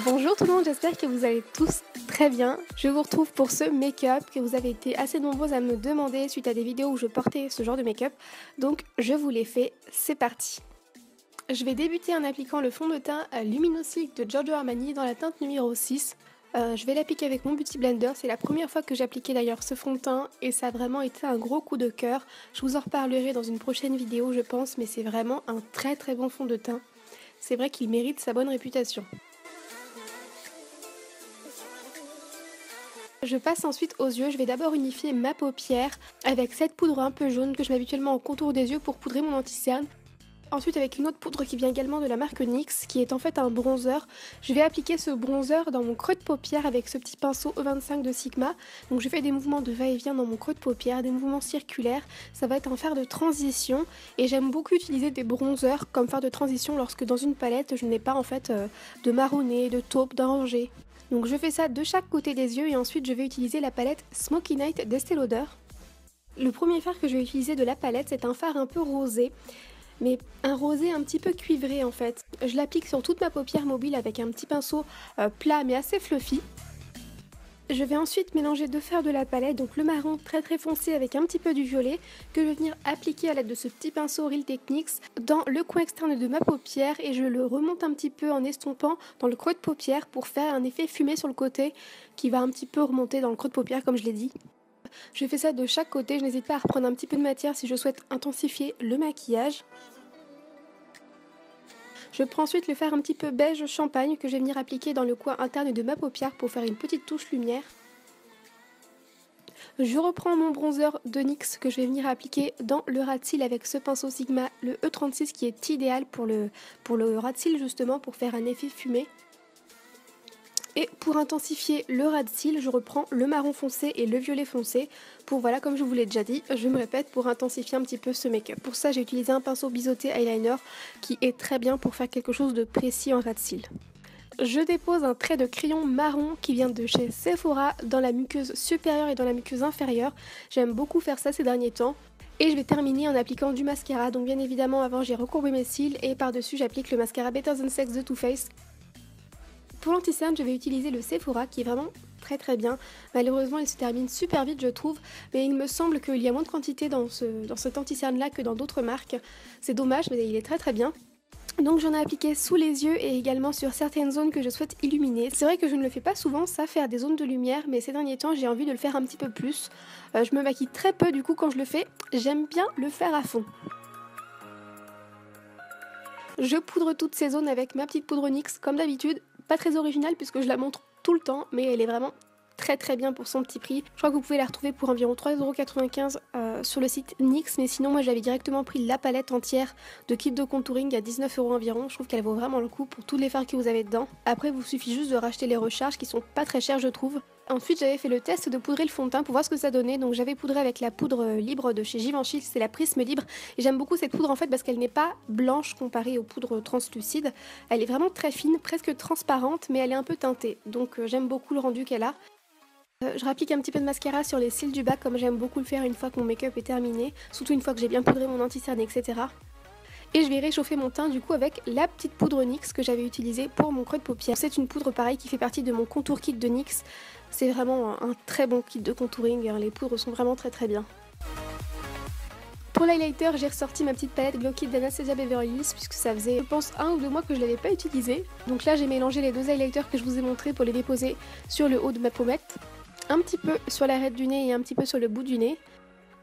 Bonjour tout le monde, j'espère que vous allez tous très bien. Je vous retrouve pour ce make-up que vous avez été assez nombreux à me demander suite à des vidéos où je portais ce genre de make-up. Donc je vous l'ai fait, c'est parti. Je vais débuter en appliquant le fond de teint Luminosilk de Giorgio Armani dans la teinte numéro 6. Je vais l'appliquer avec mon Beauty Blender, c'est la première fois que j'appliquais d'ailleurs ce fond de teint et ça a vraiment été un gros coup de cœur. Je vous en reparlerai dans une prochaine vidéo je pense, mais c'est vraiment un très très bon fond de teint. C'est vrai qu'il mérite sa bonne réputation. Je passe ensuite aux yeux, je vais d'abord unifier ma paupière avec cette poudre un peu jaune que je mets habituellement au contour des yeux pour poudrer mon anti-cerne. Ensuite avec une autre poudre qui vient également de la marque NYX qui est en fait un bronzer. Je vais appliquer ce bronzer dans mon creux de paupière avec ce petit pinceau E25 de Sigma. Donc je fais des mouvements de va-et-vient dans mon creux de paupière, des mouvements circulaires. Ça va être un fer de transition et j'aime beaucoup utiliser des bronzers comme fer de transition lorsque dans une palette je n'ai pas en fait de marronné, de taupe, d'orangé. Donc je fais ça de chaque côté des yeux et ensuite je vais utiliser la palette Smoky Night d'Estée Lauder. Le premier fard que je vais utiliser de la palette c'est un fard un peu rosé, mais un rosé un petit peu cuivré en fait. Je l'applique sur toute ma paupière mobile avec un petit pinceau plat mais assez fluffy. Je vais ensuite mélanger deux fards de la palette, donc le marron très très foncé avec un petit peu du violet, que je vais venir appliquer à l'aide de ce petit pinceau Real Techniques dans le coin externe de ma paupière et je le remonte un petit peu en estompant dans le creux de paupière pour faire un effet fumé sur le côté qui va un petit peu remonter dans le creux de paupière comme je l'ai dit. Je fais ça de chaque côté, je n'hésite pas à reprendre un petit peu de matière si je souhaite intensifier le maquillage. Je prends ensuite le fard un petit peu beige champagne que je vais venir appliquer dans le coin interne de ma paupière pour faire une petite touche lumière. Je reprends mon bronzer de NYX que je vais venir appliquer dans le ras de cils avec ce pinceau Sigma, le E36 qui est idéal pour le ras de cils justement pour faire un effet fumé. Et pour intensifier le ras de cils, je reprends le marron foncé et le violet foncé pour, voilà, comme je vous l'ai déjà dit, je me répète, pour intensifier un petit peu ce make-up. Pour ça, j'ai utilisé un pinceau biseauté eyeliner qui est très bien pour faire quelque chose de précis en ras de cils. Je dépose un trait de crayon marron qui vient de chez Sephora dans la muqueuse supérieure et dans la muqueuse inférieure. J'aime beaucoup faire ça ces derniers temps. Et je vais terminer en appliquant du mascara. Donc bien évidemment, avant j'ai recourbé mes cils et par-dessus j'applique le mascara Better Than Sex de Too Faced. Pour l'anti-cerne, je vais utiliser le Sephora qui est vraiment très très bien. Malheureusement, il se termine super vite je trouve, mais il me semble qu'il y a moins de quantité dans cet anti-cerne là que dans d'autres marques. C'est dommage, mais il est très très bien. Donc j'en ai appliqué sous les yeux et également sur certaines zones que je souhaite illuminer. C'est vrai que je ne le fais pas souvent, ça, faire des zones de lumière, mais ces derniers temps j'ai envie de le faire un petit peu plus. Je me maquille très peu du coup quand je le fais, j'aime bien le faire à fond. Je poudre toutes ces zones avec ma petite poudre NYX comme d'habitude. Pas très originale puisque je la montre tout le temps, mais elle est vraiment très très bien pour son petit prix. Je crois que vous pouvez la retrouver pour environ 3,95 € sur le site NYX, mais sinon moi j'avais directement pris la palette entière de kit de contouring à 19 € environ. Je trouve qu'elle vaut vraiment le coup pour tous les fards que vous avez dedans. Après, il vous suffit juste de racheter les recharges qui sont pas très chères je trouve. Ensuite, j'avais fait le test de poudrer le fond de teint pour voir ce que ça donnait. Donc j'avais poudré avec la poudre libre de chez Givenchy, c'est la Prisme Libre. Et j'aime beaucoup cette poudre en fait parce qu'elle n'est pas blanche comparée aux poudres translucides. Elle est vraiment très fine, presque transparente, mais elle est un peu teintée. Donc j'aime beaucoup le rendu qu'elle a. Je rapplique un petit peu de mascara sur les cils du bas comme j'aime beaucoup le faire une fois que mon make-up est terminé. Surtout une fois que j'ai bien poudré mon anti-cerne, etc. Et je vais réchauffer mon teint du coup avec la petite poudre NYX que j'avais utilisée pour mon creux de paupière. C'est une poudre pareil qui fait partie de mon contour kit de NYX. C'est vraiment un très bon kit de contouring, les poudres sont vraiment très très bien. Pour l'highlighter, j'ai ressorti ma petite palette Glow Kit d'Anastasia Beverly Hills puisque ça faisait je pense 1 ou 2 mois que je ne l'avais pas utilisée. Donc là j'ai mélangé les deux highlighters que je vous ai montrés pour les déposer sur le haut de ma pommette. Un petit peu sur l'arête du nez et un petit peu sur le bout du nez.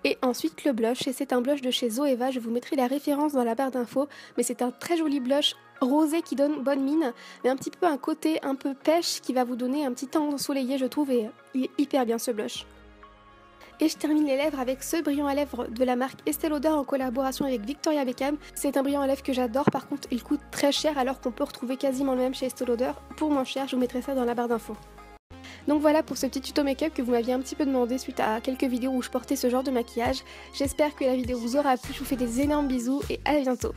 Et ensuite le blush, et c'est un blush de chez Zoeva, je vous mettrai la référence dans la barre d'infos, mais c'est un très joli blush rosé qui donne bonne mine, mais un petit peu un côté un peu pêche qui va vous donner un petit teint ensoleillé je trouve, et il est hyper bien ce blush. Et je termine les lèvres avec ce brillant à lèvres de la marque Estée Lauder en collaboration avec Victoria Beckham. C'est un brillant à lèvres que j'adore, par contre il coûte très cher alors qu'on peut retrouver quasiment le même chez Estée Lauder pour moins cher, je vous mettrai ça dans la barre d'infos. Donc voilà pour ce petit tuto make-up que vous m'aviez un petit peu demandé suite à quelques vidéos où je portais ce genre de maquillage. J'espère que la vidéo vous aura plu, je vous fais des énormes bisous et à bientôt.